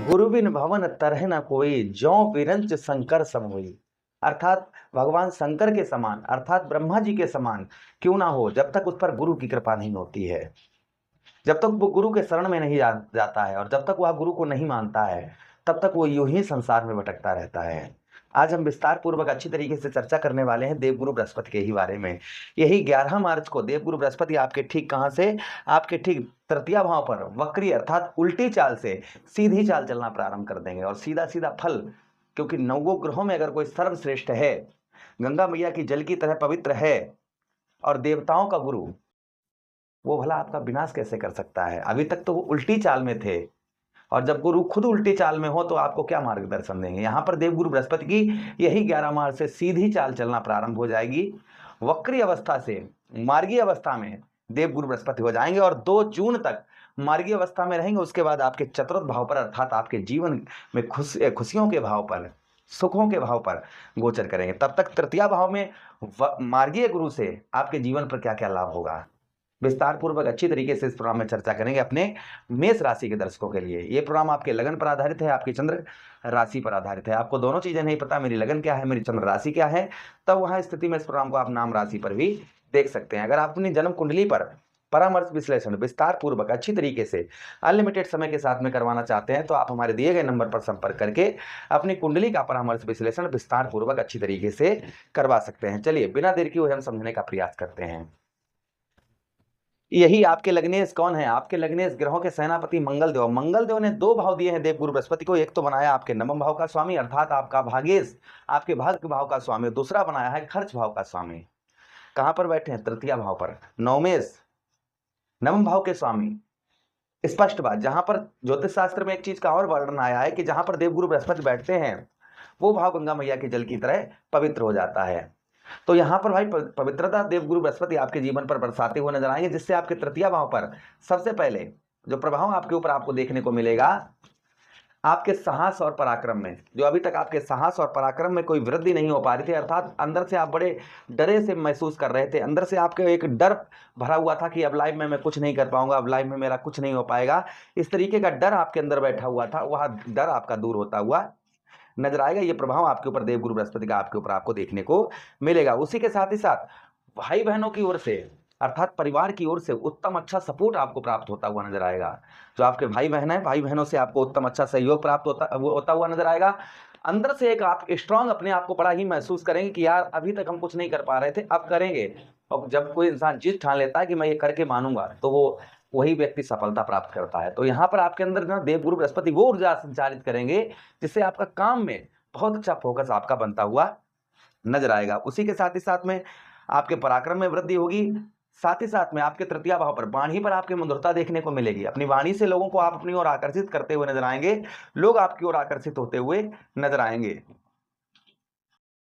गुरु बिन भवन तरह न कोई, ज्यों विरंच शंकर सम होई। अर्थात भगवान शंकर के समान, अर्थात ब्रह्मा जी के समान क्यों ना हो, जब तक उस पर गुरु की कृपा नहीं होती है, जब तक वो गुरु के शरण में नहीं जाता है और जब तक वह गुरु को नहीं मानता है, तब तक वो यूं ही संसार में भटकता रहता है। आज हम विस्तार पूर्वक अच्छी तरीके से चर्चा करने वाले हैं देवगुरु बृहस्पति के ही बारे में। यही 11 मार्च को देवगुरु बृहस्पति आपके ठीक कहां से, आपके ठीक तृतीया भाव पर वक्री अर्थात उल्टी चाल से सीधी चाल चलना प्रारंभ कर देंगे और सीधा सीधा फल, क्योंकि नवों ग्रहों में अगर कोई सर्वश्रेष्ठ है, गंगा मैया की जल की तरह पवित्र है और देवताओं का गुरु, वो भला आपका विनाश कैसे कर सकता है। अभी तक तो वो उल्टी चाल में थे और जब गुरु खुद उल्टी चाल में हो तो आपको क्या मार्गदर्शन देंगे। यहाँ पर देवगुरु बृहस्पति की यही 11 मार्च से सीधी चाल चलना प्रारंभ हो जाएगी। वक्री अवस्था से मार्गी अवस्था में देवगुरु बृहस्पति हो जाएंगे और 2 जून तक मार्गी अवस्था में रहेंगे। उसके बाद आपके चतुर्थ भाव पर अर्थात आपके जीवन में खुशियों के भाव पर, सुखों के भाव पर गोचर करेंगे। तब तक तृतीया भाव में मार्गीय गुरु से आपके जीवन पर क्या क्या लाभ होगा, विस्तार पूर्वक अच्छी तरीके से इस प्रोग्राम में चर्चा करेंगे अपने मेष राशि के दर्शकों के लिए। ये प्रोग्राम आपके लगन पर आधारित है, आपकी चंद्र राशि पर आधारित है। आपको दोनों चीजें नहीं पता, मेरी लगन क्या है, मेरी चंद्र राशि क्या है, तब वहां स्थिति में इस प्रोग्राम को आप नाम राशि पर भी देख सकते हैं। अगर आप अपनी जन्म कुंडली पर परामर्श विश्लेषण विस्तार पूर्वक अच्छी तरीके से अनलिमिटेड समय के साथ में करवाना चाहते हैं तो आप हमारे दिए गए नंबर पर संपर्क करके अपनी कुंडली का परामर्श विश्लेषण विस्तार पूर्वक अच्छी तरीके से करवा सकते हैं। चलिए बिना देर किए हुए हम समझने का प्रयास करते हैं। यही आपके लग्नेश कौन है, आपके लग्नेश ग्रहों के सेनापति मंगल देव। मंगल देव ने 2 भाव दिए हैं देवगुरु बृहस्पति को। एक तो बनाया आपके नवम भाव का स्वामी अर्थात आपका भाग्येश, आपके भाग्य भाव का स्वामी। दूसरा बनाया है खर्च भाव का स्वामी। कहां पर बैठे हैं, तृतीय भाव पर। नवमेश नवम भाव के स्वामी। स्पष्ट बात, जहां पर ज्योतिष शास्त्र में एक चीज का और वर्णन आया है कि जहां पर देवगुरु बृहस्पति बैठते हैं वो भाव गंगा मैया के जल की तरह पवित्र हो जाता है। तो यहां पर भाई पवित्रता देवगुरु बृहस्पति आपके जीवन पर बरसाते हुए नजर आएंगे, जिससे आपके तृतीय भाव पर सबसे पहले जो प्रभाव आपके ऊपर आपको देखने को मिलेगा, आपके साहस और पराक्रम में। जो अभी तक आपके साहस और पराक्रम में कोई वृद्धि नहीं हो पा रही थी, अर्थात अंदर से आप बड़े डरे से महसूस कर रहे थे, अंदर से आपके एक डर भरा हुआ था कि अब लाइफ में मैं कुछ नहीं कर पाऊंगा, अब लाइफ में मेरा कुछ नहीं हो पाएगा, इस तरीके का डर आपके अंदर बैठा हुआ था, वह डर आपका दूर होता हुआ नजर आएगा। ये प्रभाव आपके ऊपर देवगुरु बृहस्पति का आपके ऊपर आपको देखने को मिलेगा। उसी के साथ ही साथ भाई बहनों की ओर से अर्थात परिवार की ओर से उत्तम अच्छा सपोर्ट आपको प्राप्त होता हुआ नजर आएगा। जो आपके भाई बहन है, भाई बहनों से आपको उत्तम अच्छा सहयोग प्राप्त होता हुआ नजर आएगा। अंदर से एक आप स्ट्रांग अपने आप को बड़ा ही महसूस करेंगे कि यार अभी तक हम कुछ नहीं कर पा रहे थे, अब करेंगे। और जब कोई इंसान जिद ठान लेता है कि मैं ये करके मानूंगा, तो वो वही व्यक्ति सफलता प्राप्त करता है। तो यहाँ पर आपके अंदर ना देवगुरु बृहस्पति वो ऊर्जा संचालित करेंगे जिससे आपका काम में बहुत अच्छा फोकस आपका बनता हुआ नजर आएगा। उसी के साथ ही साथ में आपके पराक्रम में वृद्धि होगी। साथ ही साथ में आपके तृतीय भाव पर वाणी पर आपकी मधुरता देखने को मिलेगी। अपनी वाणी से लोगों को आप अपनी ओर आकर्षित करते हुए नजर आएंगे, लोग आपकी ओर आकर्षित होते हुए नजर आएंगे।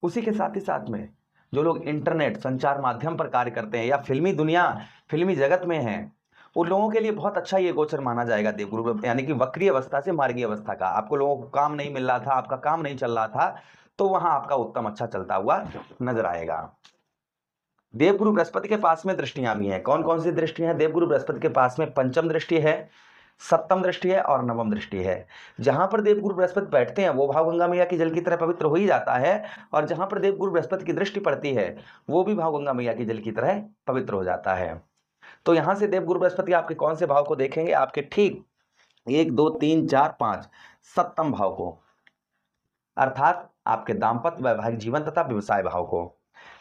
उसी के साथ ही साथ में जो लोग इंटरनेट संचार माध्यम पर कार्य करते हैं या फिल्मी दुनिया फिल्मी जगत में हैं, उन लोगों के लिए बहुत अच्छा ये गोचर माना जाएगा देवगुरु, यानी कि वक्री अवस्था से मार्गी अवस्था का। आपको लोगों को काम नहीं मिल रहा था, आपका काम नहीं चल रहा था, तो वहां आपका उत्तम अच्छा चलता हुआ नजर आएगा। देवगुरु बृहस्पति के पास में दृष्टियां भी हैं। कौन कौन सी दृष्टियां हैं देवगुरु बृहस्पति के पास में? पंचम दृष्टि है, सप्तम दृष्टि है और नवम दृष्टि है। जहां पर देवगुरु बृहस्पति बैठते हैं वो भाव गंगा मैया की जल की तरह पवित्र हो ही जाता है, और जहां पर देवगुरु बृहस्पति की दृष्टि पड़ती है वो भी भाव गंगा मैया की जल की तरह पवित्र हो जाता है। तो यहां से देवगुरु बृहस्पति आपके कौन से भाव को देखेंगे? आपके ठीक 1 2 3 4 5 सप्तम भाव को, अर्थात आपके दाम्पत्य वैवाहिक जीवन तथा व्यवसाय भाव को,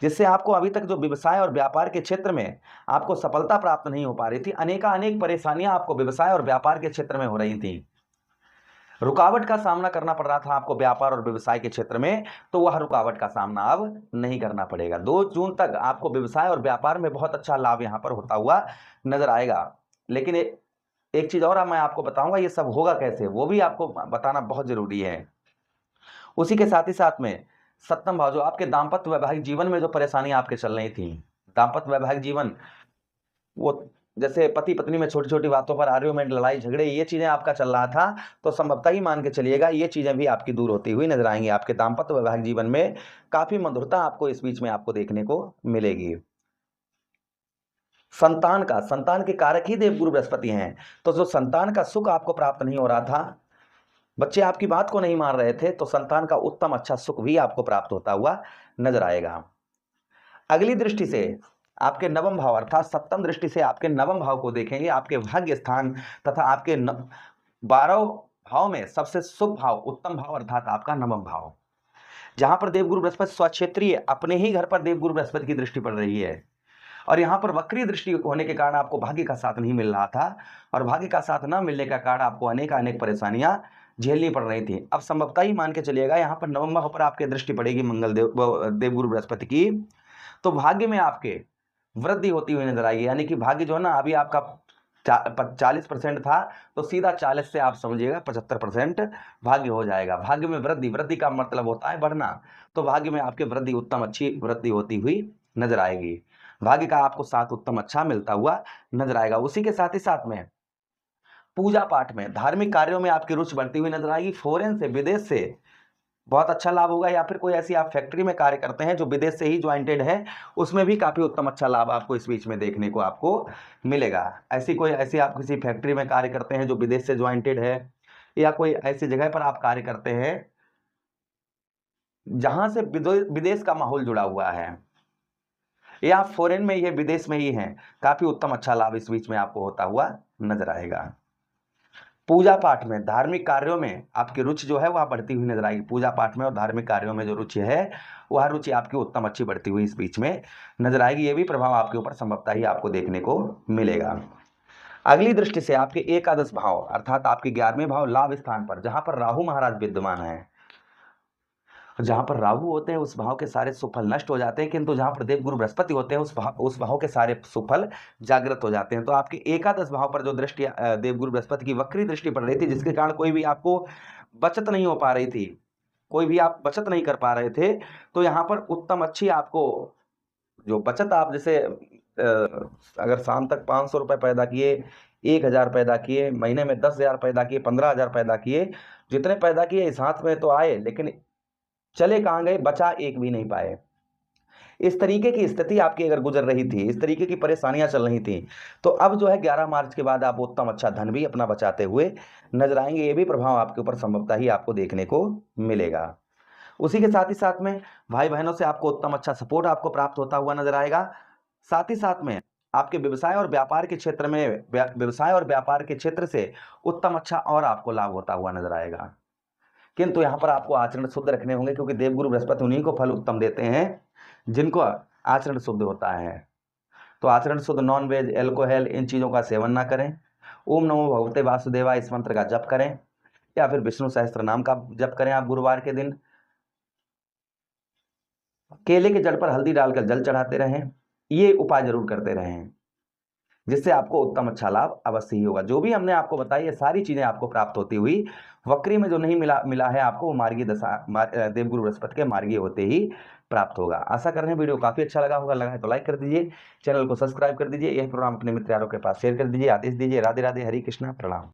जिससे आपको अभी तक जो व्यवसाय और व्यापार के क्षेत्र में आपको सफलता प्राप्त नहीं हो पा रही थी, अनेक परेशानियां आपको व्यवसाय और व्यापार के क्षेत्र में हो रही थी, रुकावट का सामना करना पड़ रहा था आपको व्यापार और व्यवसाय के क्षेत्र में, तो वह रुकावट का सामना अब नहीं करना पड़ेगा। 2 जून तक आपको व्यवसाय और व्यापार में बहुत अच्छा लाभ यहां पर होता हुआ नजर आएगा। लेकिन एक चीज और मैं आपको बताऊंगा, ये सब होगा कैसे वो भी आपको बताना बहुत जरूरी है। उसी के साथ ही साथ में सप्तम भाव जो आपके दाम्पत्य वैवाहिक जीवन में जो परेशानी आपके चल रही थी, दाम्पत्य वैवाहिक जीवन, वो जैसे पति पत्नी में छोटी छोटी बातों पर आर्ग्यूमेंट, लड़ाई झगड़े, ये चीजें आपका चल रहा था, तो संभवतः ही मान के चलिएगा ये चीजें भी आपकी दूर होती हुई नजर आएंगी। आपके दाम्पत्य वैवाहिक जीवन में काफी मधुरता आपको इस बीच में आपको देखने को मिलेगी। संतान के कारक ही देवगुरु बृहस्पति हैं। तो जो संतान का सुख आपको प्राप्त नहीं हो रहा था, बच्चे आपकी बात को नहीं मान रहे थे, तो संतान का उत्तम अच्छा सुख भी आपको प्राप्त होता हुआ नजर आएगा। अगली दृष्टि से आपके नवम भाव अर्थात सप्तम दृष्टि से आपके नवम भाव को देखेंगे। आपके भाग्य स्थान तथा आपके 12 भाव में सबसे शुभ भाव, उत्तम भाव अर्थात आपका नवम भाव, जहां पर देवगुरु बृहस्पति स्वक्षेत्रीय अपने ही घर पर देवगुरु बृहस्पति की दृष्टि पड़ रही है। और यहाँ पर वक्री दृष्टि होने के कारण आपको भाग्य का साथ नहीं मिल रहा था, और भाग्य का साथ न मिलने का कारण आपको अनेक परेशानियां झेलनी पड़ रही थी। अब संभवतः ही मान के चलिएगा यहाँ पर नवम भाव पर आपके दृष्टि पड़ेगी मंगल देवगुरु बृहस्पति की, तो भाग्य में आपके वृद्धि होती हुई नजर आएगी। यानी कि भाग्य जो है ना, अभी आपका 40% था, तो सीधा 40 से आप समझिएगा 75% भाग्य हो जाएगा। भाग्य में वृद्धि का मतलब होता है बढ़ना, तो भाग्य में आपके वृद्धि, उत्तम अच्छी वृद्धि होती हुई नजर आएगी। भाग्य का आपको साथ उत्तम अच्छा मिलता हुआ नजर आएगा। उसी के साथ ही साथ में पूजा पाठ में, धार्मिक कार्यों में आपकी रुचि बढ़ती हुई नजर आएगी। फॉरेन से, विदेश से बहुत अच्छा लाभ होगा, या फिर कोई ऐसी आप फैक्ट्री में कार्य करते हैं जो विदेश से ही ज्वाइंटेड है, उसमें भी काफी उत्तम अच्छा लाभ आपको इस बीच में देखने को आपको मिलेगा। ऐसी आप किसी फैक्ट्री में कार्य करते हैं जो विदेश से ज्वाइंटेड है, या कोई ऐसी जगह पर आप कार्य करते हैं जहां से विदेश का माहौल जुड़ा हुआ है, या फॉरेन में ये विदेश में ही है, काफी उत्तम अच्छा लाभ इस बीच में आपको होता हुआ नजर आएगा। पूजा पाठ में, धार्मिक कार्यों में आपकी रुचि जो है वह बढ़ती हुई नजर आएगी। पूजा पाठ में और धार्मिक कार्यों में जो रुचि है, वह रुचि आपकी उत्तम अच्छी बढ़ती हुई इस बीच में नजर आएगी। ये भी प्रभाव आपके ऊपर संभवतः ही आपको देखने को मिलेगा। अगली दृष्टि से आपके एकादश भाव अर्थात आपके 11वें भाव लाभ स्थान पर, जहां पर राहु महाराज विद्यमान है, जहां पर राहु होते हैं उस भाव के सारे सुफल नष्ट हो जाते हैं, किंतु जहां पर देवगुरु बृहस्पति होते हैं उस भाव के सारे सुफल जागृत हो जाते हैं। तो आपके एकादश भाव पर जो दृष्टि देवगुरु बृहस्पति की वक्री दृष्टि पड़ रही थी, जिसके कारण कोई भी आपको बचत नहीं हो पा रही थी, कोई भी आप बचत नहीं कर पा रहे थे, तो यहाँ पर उत्तम अच्छी आपको जो बचत, आप जैसे अगर शाम तक 500 रुपये पैदा किए, 1000 पैदा किए, महीने में 10,000 पैदा किए, 15,000 पैदा किए, जितने पैदा किए इस हाथ में तो आए, लेकिन चले कहाँ गए, बचा एक भी नहीं पाए। इस तरीके की स्थिति आपकी अगर गुजर रही थी, इस तरीके की परेशानियां चल रही थी, तो अब जो है 11 मार्च के बाद आप उत्तम अच्छा धन भी अपना बचाते हुए नजर आएंगे। ये भी प्रभाव आपके ऊपर संभवतः ही आपको देखने को मिलेगा। उसी के साथ ही साथ में भाई बहनों से आपको उत्तम अच्छा सपोर्ट आपको प्राप्त होता हुआ नजर आएगा। साथ ही साथ में आपके व्यवसाय और व्यापार के क्षेत्र में, व्यवसाय और व्यापार के क्षेत्र से उत्तम अच्छा और आपको लाभ होता हुआ नजर आएगा। किंतु यहाँ पर आपको आचरण शुद्ध रखने होंगे, क्योंकि देवगुरु बृहस्पति उन्हीं को फल उत्तम देते हैं जिनको आचरण शुद्ध होता है। तो आचरण शुद्ध, नॉन वेज, एल्कोहल, इन चीजों का सेवन ना करें। ओम नमो भगवते वासुदेवा इस मंत्र का जप करें, या फिर विष्णु सहस्त्र नाम का जप करें। आप गुरुवार के दिन केले के जड़ पर हल्दी डालकर जल चढ़ाते रहें। ये उपाय जरूर करते रहें, जिससे आपको उत्तम अच्छा लाभ अवश्य ही होगा। जो भी हमने आपको बताई ये सारी चीजें आपको प्राप्त होती हुई, वक्री में जो नहीं मिला है आपको, वो मार्गीय दशा देवगुरु बृहस्पति के मार्गीय होते ही प्राप्त होगा। आशा कर रहे हैं वीडियो काफी अच्छा लगा होगा। लगा है तो लाइक कर दीजिए, चैनल को सब्सक्राइब कर दीजिए, यह प्रोग्राम अपने मित्र यारों के पास शेयर कर दीजिए। आदेश दीजिए। राधे राधे, हरि कृष्णा, प्रणाम।